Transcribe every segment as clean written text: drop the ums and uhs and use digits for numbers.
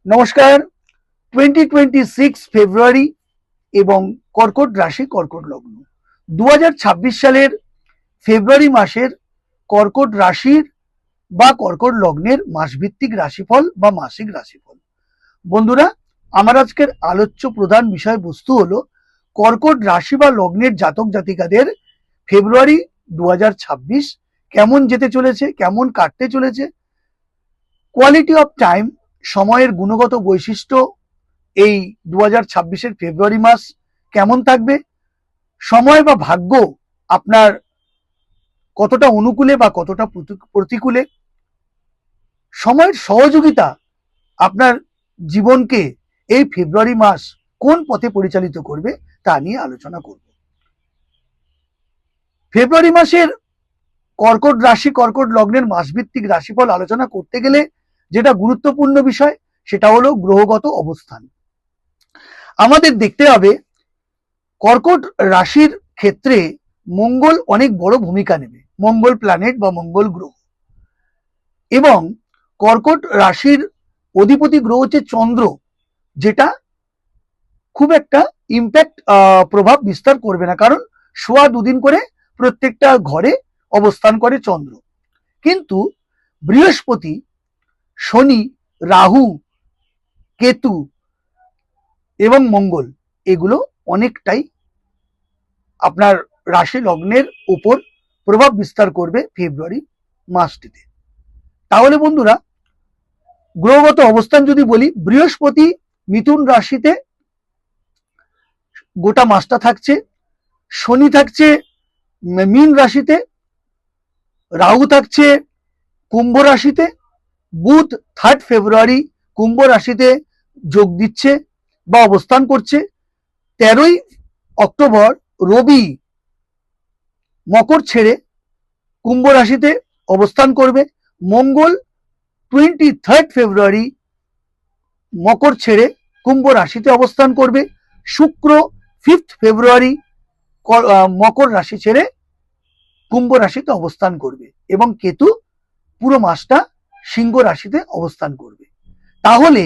নমস্কার। 2026 ফেব্রুয়ারি এবং কর্কট রাশি কর্কট লগ্ন 2026 সালের ফেব্রুয়ারি মাসের কর্কট রাশির বা কর্কট লগ্নের মাসভিত্তিক রাশিফল বা মাসিক রাশিফল। বন্ধুরা, আমার আজকের আলোচ্য প্রধান বিষয়বস্তু হলো কর্কট রাশি বা লগ্নের জাতক জাতিকাদের ফেব্রুয়ারি 2026 কেমন যেতে চলেছে, কেমন কাটতে চলেছে, কোয়ালিটি অফ টাইম, সময়ের গুণগত বৈশিষ্ট্য এই 2026-এর ফেব্রুয়ারি মাস কেমন থাকবে, সময় বা ভাগ্য আপনার কতটা অনুকূলে বা কতটা প্রতিকূলে, সময়ের সহযোগিতা আপনার জীবনকে এই ফেব্রুয়ারি মাস কোন পথে পরিচালিত করবে তা নিয়ে আলোচনা করব। ফেব্রুয়ারি মাসের কর্কট রাশি কর্কট লগ্নের মাসভিত্তিক রাশিফল আলোচনা করতে গেলে যেটা গুরুত্বপূর্ণ বিষয় সেটা হলো গ্রহগত অবস্থান। আমাদের দেখতে হবে কর্কট রাশির ক্ষেত্রে মঙ্গল অনেক বড় ভূমিকা নেবে, মঙ্গল প্ল্যানেট বা মঙ্গল গ্রহ, এবং কর্কট রাশির অধিপতি গ্রহ হচ্ছে চন্দ্র, যেটা খুব একটা ইম্প্যাক্ট প্রভাব বিস্তার করবে না, কারণ সোয়া দুদিন করে প্রত্যেকটা ঘরে অবস্থান করে চন্দ্র। কিন্তু বৃহস্পতি, শনি, রাহু, কেতু এবং মঙ্গল এগুলো অনেকটাই আপনার রাশি লগ্নের উপর প্রভাব বিস্তার করবে ফেব্রুয়ারি মাসটিতে। তাহলে বন্ধুরা, গ্রহগত অবস্থান যদি বলি, বৃহস্পতি মিথুন রাশিতে গোটা মাসটা থাকছে, শনি থাকছে মীন রাশিতে, রাহু থাকছে কুম্ভ রাশিতে, বুধ 3 ফেব্রুয়ারি কুম্ভ রাশিতে যোগ দিচ্ছে বা অবস্থান করছে, 13 অক্টোবর রবি মকর ছেড়ে কুম্ভ রাশিতে অবস্থান করবে, মঙ্গল 23 ফেব্রুয়ারি মকর ছেড়ে কুম্ভ রাশিতে অবস্থান করবে, শুক্র 5 ফেব্রুয়ারি মকর রাশি ছেড়ে কুম্ভ রাশিতে অবস্থান করবে, এবং কেতু পুরো মাসটা সিংহ রাশিতে অবস্থান করবে। তাহলে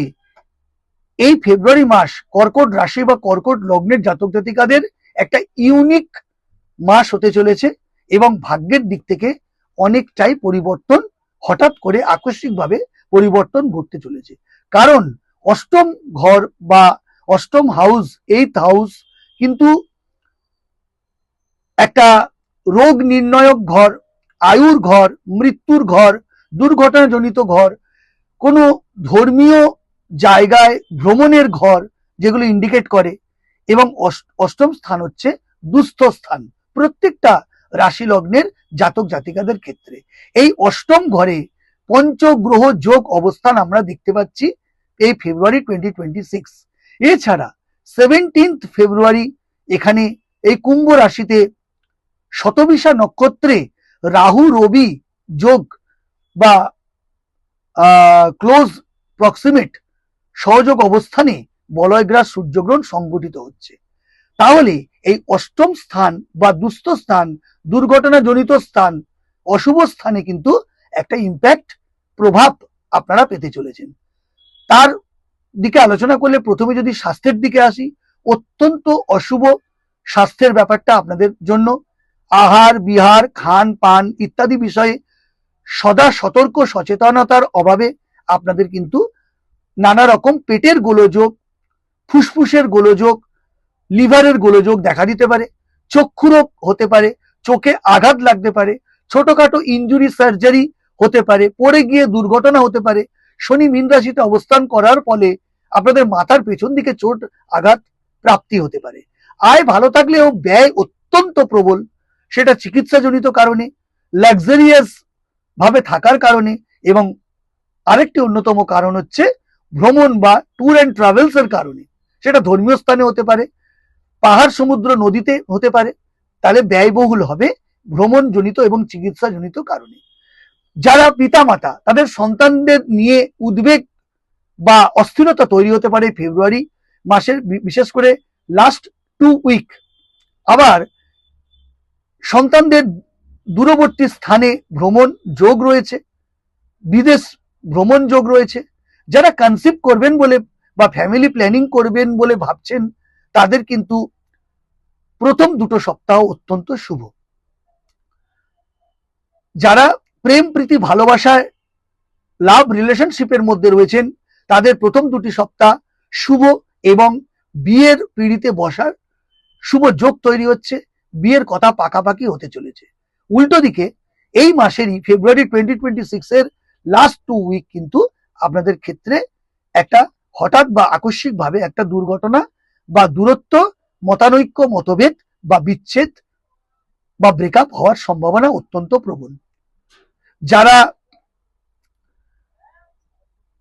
এই ফেব্রুয়ারি মাস কর্কট রাশি বা কর্কট লগ্নের জাতক জাতিকাদের একটা ইউনিক মাস হতে চলেছে, এবং ভাগ্যের দিক থেকে অনেকটাই পরিবর্তন, হঠাৎ করে আকস্মিকভাবে পরিবর্তন ঘটতে চলেছে। কারণ অষ্টম ঘর বা অষ্টম হাউস, 8th হাউস কিন্তু একটা রোগ নির্ণয়ক ঘর, আয়ুর ঘর, মৃত্যুর ঘর, দুর্ঘটনাজনিত ঘর, কোনো ধর্মীয় জায়গায় ভ্রমণের ঘর, যেগুলো ইন্ডিকেট করে। এবং অষ্টম স্থান হচ্ছে দুস্থ স্থান প্রত্যেকটা রাশি লগ্নের জাতক জাতিকাদের ক্ষেত্রে। এই অষ্টম ঘরে পঞ্চগ্রহ যোগ অবস্থান আমরা দেখতে পাচ্ছি এই ফেব্রুয়ারি 2026। এছাড়া 17 ফেব্রুয়ারি এখানে এই কুম্ভ রাশিতে শতবিশা নক্ষত্রে রাহু রবি যোগ বা ক্লোজ প্রক্সিমেট সহযোগ অবস্থানে বলয়গ্রাস সূর্যগ্রহণ সংঘটিত হচ্ছে। তাহলে এই অষ্টম স্থান বা দুস্থ স্থান, দুর্ঘটনাজনিত স্থান, অশুভ স্থানে কিন্তু একটা ইম্প্যাক্ট প্রভাব আপনারা পেতে চলেছেন। তার দিকে আলোচনা করলে প্রথমে যদি স্বাস্থ্যের দিকে আসি, অত্যন্ত অশুভ স্বাস্থ্যের ব্যাপারটা আপনাদের জন্য। আহার বিহার, খান পান ইত্যাদি বিষয়ে সদা সতর্ক সচেতনতার অভাবে আপনাদের কিন্তু নানা রকম পেটের গোলযোগ, ফুসফুসের গোলযোগ, লিভারের গোলযোগ দেখা দিতে পারে, চক্ষুরোগ হতে পারে, চোখে আঘাত লাগতে পারে, ছোটখাটো ইনজুরি সার্জারি হতে পারে, পড়ে গিয়ে দুর্ঘটনা হতে পারে। শনি মীন রাশিতে অবস্থান করার ফলে আপনাদের মাথার পেছন দিকে চোট আঘাত প্রাপ্তি হতে পারে। আয় ভালো থাকলেও ব্যয় অত্যন্ত প্রবল, সেটা চিকিৎসাজনিত কারণে, লাক্সারিয়াস ভাবে থাকার কারণে, এবং আরেকটি অন্যতম কারণ হচ্ছে ভ্রমণ বা ট্যুর অ্যান্ড ট্রাভেলস এর কারণে। সেটা ধর্মীয় স্থানে হতে পারে, পাহাড় সমুদ্র নদীতে হতে পারে। তাহলে ব্যয়বহুল হবে ভ্রমণজনিত এবং চিকিৎসাজনিত কারণে। যারা পিতামাতা, তাদের সন্তানদের নিয়ে উদ্বেগ বা অস্থিরতা তৈরি হতে পারে ফেব্রুয়ারি মাসের, বিশেষ করে লাস্ট 2 উইক। আবার সন্তানদের দূরবর্তী স্থানে ভ্রমণ যোগ রয়েছে, বিদেশ ভ্রমণ যোগ রয়েছে, যারা কনসিভ করবেন বলে বা ফ্যামিলি প্ল্যানিং করবেন বলে ভাবছেন, তাদের কিন্তু প্রথম দুটো সপ্তাহ অত্যন্ত শুভ। যারা প্রেম প্রীতি ভালোবাসায় লাভ রিলেশনশিপের মধ্যে রয়েছেন, তাদের প্রথম দুটি সপ্তাহ শুভ এবং বিয়ের পিঁড়িতে বসার শুভ যোগ তৈরি হচ্ছে, বিয়ের কথা পাকাপাকি হতে চলেছে। উল্টো দিকে এই মাসেরই ফেব্রুয়ারি 2026 এর লাস্ট 2 উইক কিন্তু আপনাদের ক্ষেত্রে একটা হঠাৎ বা আকস্মিক ভাবে একটা দুর্ঘটনা বা দূরত্ব, মতানৈক্য, মতভেদ বা বিচ্ছেদ বা ব্রেকআপ হওয়ার সম্ভাবনা অত্যন্ত প্রবল। যারা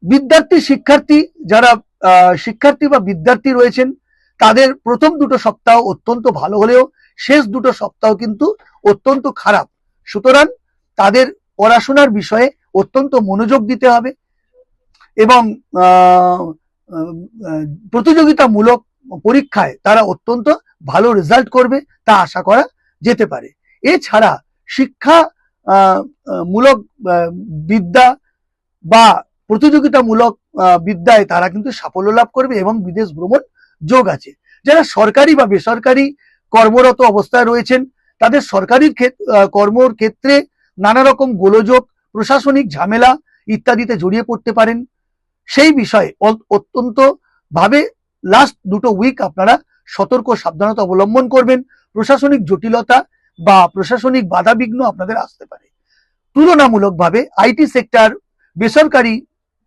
বিদ্যার্থী শিক্ষার্থী, যারা শিক্ষার্থী বা বিদ্যার্থী রয়েছেন, তাদের প্রথম দুটো সপ্তাহ অত্যন্ত ভালো হলেও শেষ দুটো সপ্তাহ কিন্তু অত্যন্ত খারাপ। সুতরাং তাদের পড়াশোনার বিষয়ে অত্যন্ত মনোযোগ দিতে হবে এবং প্রতিযোগিতামূলক পরীক্ষায় তারা অত্যন্ত ভালো রেজাল্ট করবে তা আশা করা যেতে পারে। এছাড়া শিক্ষা মূলক বিদ্যা বা প্রতিযোগিতামূলক বিদ্যায় তারা কিন্তু সাফল্য লাভ করবে এবং বিদেশ ভ্রমণ যোগ আছে। যারা সরকারি বা বেসরকারি কর্মরত অবস্থায় রয়েছেন, তাদের সরকারি কর্মর ক্ষেত্রে নানা রকম গোলযোগ, প্রশাসনিক ঝামেলা ইত্যাদিতে জড়িয়ে পড়তে পারেন। সেই বিষয়ে অত্যন্ত ভাবে লাস্ট দুটো উইক আপনারা সতর্ক সাবধানতা অবলম্বন করবেন। প্রশাসনিক জটিলতা বা প্রশাসনিক বাধাবিঘ্ন আপনাদের আসতে পারে। তুলনামূলকভাবে আইটি সেক্টর, বেসরকারি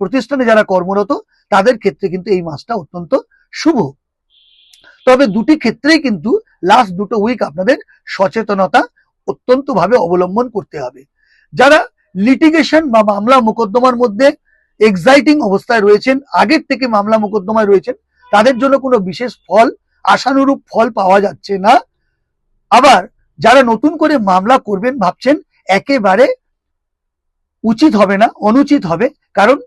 প্রতিষ্ঠানে যারা কর্মরত, তাদের ক্ষেত্রে কিন্তু এই মাসটা অত্যন্ত শুভ। তবে দুটি ক্ষেত্রেই কিন্তু লাস্ট দুটো উইক আপনাদের সচেতনতা অত্যন্ত ভাবে অবলম্বন করতে হবে। যারা লিটিগেশন বা মামলা মোকদ্দমার মধ্যে এক্সাইটিং অবস্থায় রয়েছেন, আগের থেকে মামলা মোকদ্দমায় রয়েছেন, তাদের জন্য কোনো বিশেষ ফল, আশানুরূপ ফল পাওয়া যাচ্ছে না। আবার যারা নতুন করে মামলা করবেন ভাবছেন, একেবারে উচিত হবে না, অনুচিত হবে, কারণ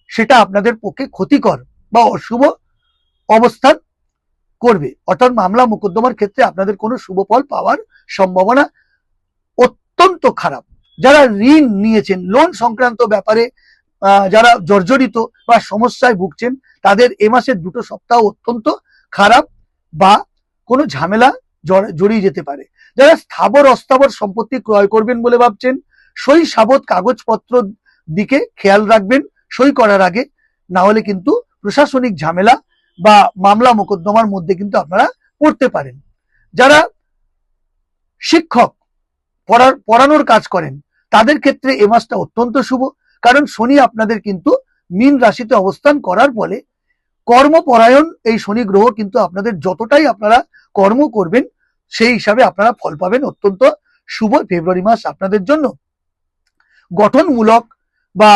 সেটা আপনাদের পক্ষে ক্ষতিকর বা অশুভ অবস্থান করবে। অর্থাৎ মামলা মোকদ্দমার ক্ষেত্রে আপনাদের কোনো শুভ ফল পাওয়ার সম্ভাবনা অত্যন্ত খারাপ। যারা ঋণ নিয়েছেন, লোন সংক্রান্ত ব্যাপারে যারা জর্জরিত বা সমস্যায় ভুগছেন, তাদের এ মাসের দুটো সপ্তাহ অত্যন্ত খারাপ বা কোনো ঝামেলা জড়িয়ে যেতে পারে। যারা স্থাবর অস্থাবর সম্পত্তি ক্রয় করবেন বলে ভাবছেন, সই সাবত কাগজপত্র দিকে খেয়াল রাখবেন সই করার আগে, না হলে কিন্তু প্রশাসনিক ঝামেলা বা মামলা মোকদ্দমার মধ্যে কিন্তু আপনারা পড়তে পারেন। যারা শিক্ষক, পড়ানোর কাজ করেন, তাদের ক্ষেত্রে এ মাসটা অত্যন্ত শুভ, কারণ শনি আপনাদের কিন্তু মীন রাশিতে অবস্থান করার ফলে কর্মপরায়ণ এই শনি গ্রহ কিন্তু আপনাদের যতটাই আপনারা কর্ম করবেন সেই হিসাবে আপনারা ফল পাবেন। অত্যন্ত শুভ ফেব্রুয়ারি মাস আপনাদের জন্য। গঠনমূলক বা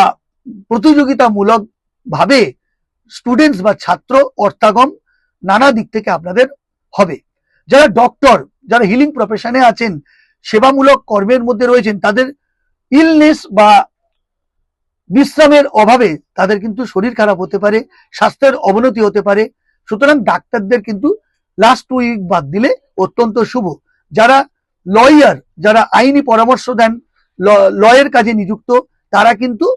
প্রতিযোগিতামূলক ভাবে স্টুডেন্টস বা ছাত্র অর্থাগম নানা দিক থেকে আপনাদের হবে। যারা ডক্টর, যারা হিলিং প্রফেশনে আছেন, সেবামূলক কর্মের মধ্যে রয়েছেন, তাদের ইলনেস বা বিশ্রামের অভাবে তাদের কিন্তু শরীর খারাপ হতে পারে, স্বাস্থ্যের অবনতি হতে পারে। সুতরাং ডাক্তারদের কিন্তু লাস্ট উইক বাদ দিলে অত্যন্ত শুভ। যারা লয়ার, যারা আইনি পরামর্শ দেন, লয়ের কাজে নিযুক্ত, তারা কিন্তু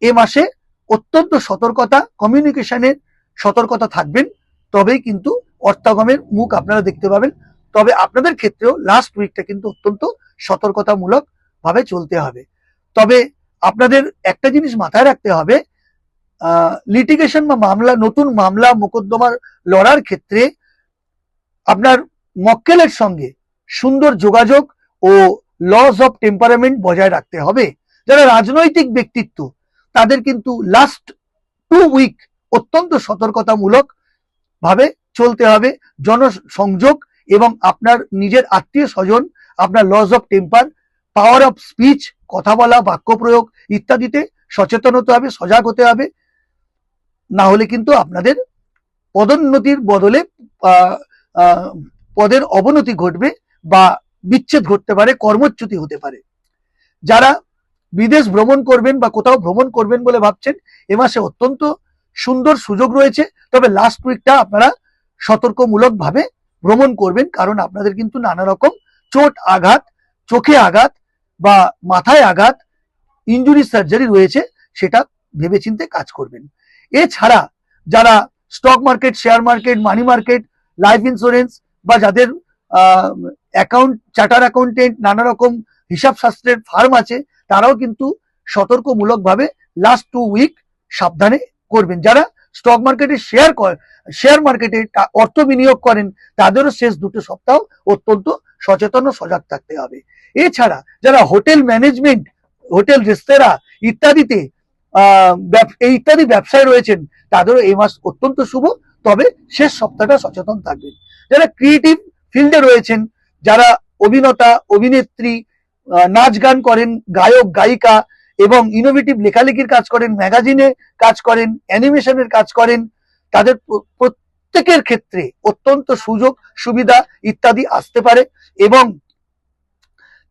এ মাসে অত্যন্ত সতর্কতা, কমিউনিকেশনের সতর্কতা থাকবেন, তবেই কিন্তু অর্থাগমের মুখ আপনারা দেখতে পাবেন। তবে আপনাদের ক্ষেত্রেও লাস্ট উইকটা কিন্তু অত্যন্ত সতর্কতামূলক ভাবে চলতে হবে। তবে আপনাদের একটা জিনিস মাথায় রাখতে হবে, লিটিগেশন বা মামলা, নতুন মামলা মোকদ্দমার লড়ার ক্ষেত্রে আপনার মক্কেলের সঙ্গে সুন্দর যোগাযোগ ও লস অফ টেম্পারামেন্ট বজায় রাখতে হবে। যারা রাজনৈতিক ব্যক্তিত্ব, তাদের কিন্তু লাস্ট 2 উইক অত্যন্ত সতর্কতামূলক ভাবে চলতে হবে। জনসংযোগ এবং আপনার নিজের আত্মীয় স্বজন, আপনার loss of temper, power of speech, কথা বলা, বাক্য প্রয়োগ ইত্যাদিতে সচেতন হতে হবে, সজাগ হতে হবে। না হলে কিন্তু আপনাদের পদোন্নতির বদলে পদের অবনতি ঘটবে বা বিচ্ছেদ ঘটতে পারে, কর্মচ্যুতি হতে পারে। যারা বিদেশ ভ্রমণ করবেন বা কোথাও ভ্রমণ করবেন বলে ভাবছেন, এ মাসে অত্যন্ত সুন্দর সুযোগ রয়েছে। তবে লাস্ট উইকটা আপনারা সতর্কমূলক ভাবে ভ্রমণ করবেন, কারণ আপনাদের কিন্তু নানা রকম চোট আঘাত, চোখে আঘাত বা মাথায় আঘাত, ইনজুরি সার্জারি রয়েছে, সেটা ভেবেচিন্তে কাজ করবেন। এছাড়া যারা stock market, share market, money market, life insurance বা যাদের অ্যাকাউন্ট, চার্টার অ্যাকাউন্টেন্ট, নানা রকম হিসাব শাস্ত্রের ফার্ম আছে, তারাও কিন্তু সতর্কমূলকভাবে লাস্ট 2 উইক সাবধানে করবেন। যারা স্টক মার্কেটে শেয়ার মার্কেটে অর্থ বিনিয়োগ করেন, তাদেরও শেষ 2 সপ্তাহ অত্যন্ত সচেতন ও সজাগ থাকতে হবে। এছাড়া যারা হোটেল ম্যানেজমেন্ট, হোটেল, রেস্তোরাঁ ইত্যাদিতে ইত্যাদি ব্যবসায় রয়েছেন, তাদেরও এই মাস অত্যন্ত শুভ, তবে শেষ সপ্তাহটা সচেতন থাকবেন। যারা ক্রিয়েটিভ ফিল্ডে রয়েছেন, যারা অভিনেতা, অভিনেত্রী, নাচ গান করেন, গায়ক, গায়িকা এবং ইনোভেটিভ লেখালেখির কাজ করেন, ম্যাগাজিনে কাজ করেন, অ্যানিমেশনের কাজ করেন, তাদের প্রত্যেকের ক্ষেত্রে অত্যন্ত সুযোগ সুবিধা ইত্যাদি আসতে পারে এবং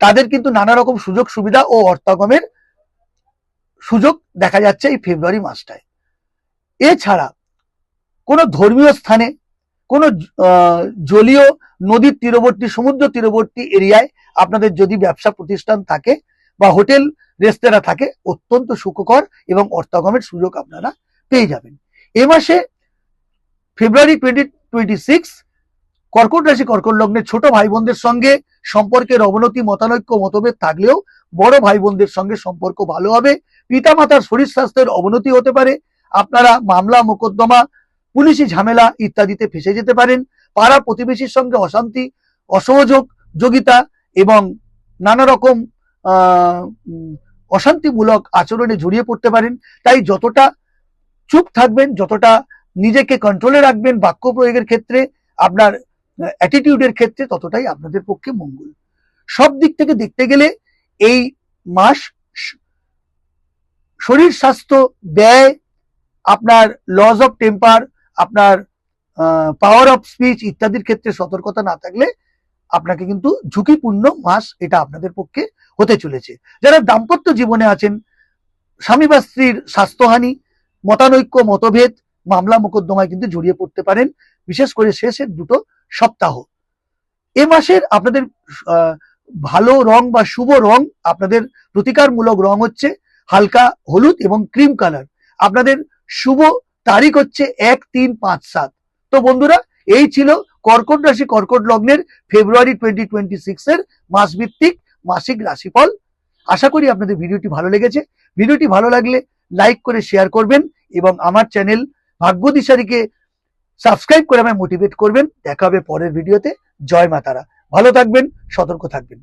তাদের কিন্তু নানা রকম সুযোগ সুবিধা ও অর্থাগমের সুযোগ দেখা যাচ্ছে এই ফেব্রুয়ারি মাসটায়। এছাড়া কোনো ধর্মীয় স্থানে, কোনো জলীয় নদীর তীরবর্তী, সমুদ্র তীরবর্তী এরিয়ায় আপনাদের যদি ব্যবসা প্রতিষ্ঠান থাকে বা হোটেল রেস্তোরাঁ থাকে, অত্যন্ত সুখকর এবং অর্থাগমের সুযোগ আপনারা পেয়ে যাবেন। এ মাসে ফেব্রুয়ারি 2026 কর্কট রাশি, কর্কট লগ্নের ছোট ভাই বোনদের সঙ্গে সম্পর্কের অবনতি, মতানৈক্য, মতভেদ থাকলেও বড় ভাই বোনদের সঙ্গে সম্পর্ক ভালো হবে। পিতামাতার শরীর স্বাস্থ্যের অবনতি হতে পারে। আপনারা মামলা, মোকদ্দমা, পুলিশি ঝামেলা ইত্যাদিতে ফেসে যেতে পারেন। পাড়া প্রতিবেশীর সঙ্গে অশান্তি, অসহযোগিতা এবং নানা রকম অশান্তিমূলক আচরণে জড়িয়ে পড়তে পারেন। তাই যতটা চুপ থাকবেন, যতটা নিজেকে কন্ট্রোলে রাখবেন বাক্য প্রয়োগের ক্ষেত্রে, আপনার অ্যাটিটিউডের ক্ষেত্রে, ততটাই আপনাদের পক্ষে মঙ্গল। সব দিক থেকে দেখতে গেলে এই মাস শরীর স্বাস্থ্য, ব্যয়, আপনার লস অফ টেম্পার, আপনার পাওয়ার অফ স্পিচ ইত্যাদির ক্ষেত্রে সতর্কতা না থাকলে আপনাকে কিন্তু ঝুঁকিপূর্ণ মাস এটা আপনাদের পক্ষে হতে চলেছে। যারা দাম্পত্য জীবনে আছেন, স্বামী বা স্ত্রীর স্বাস্থ্যহানি, মতানৈক্য, মতভেদ, মামলা মোকদ্দমায় কিন্তু জড়িয়ে পড়তে পারেন, বিশেষ করে শেষের 2 সপ্তাহ। এ মাসের আপনাদের ভালো রং বা শুভ রং, আপনাদের প্রতিকারমূলক রং হচ্ছে হালকা হলুদ এবং ক্রিম কালার। আপনাদের শুভ তারিখ হচ্ছে 1, 3, 5, 7। তো বন্ধুরা, এই ছিল কর্কট রাশি, কর্কট লগ্নের ফেব্রুয়ারি 2026 এর মাসভিত্তিক মাসিক রাশিফল। আশা করি আপনাদের ভিডিওটি ভালো লেগেছে। ভিডিওটি ভালো লাগলে লাইক করে শেয়ার করবেন এবং আমার চ্যানেল ভাগ্যদিশারীকে সাবস্ক্রাইব করে আমায় মোটিভেট করবেন। দেখা হবে পরের ভিডিওতে। জয় মা তারা। ভালো থাকবেন, সতর্ক থাকবেন।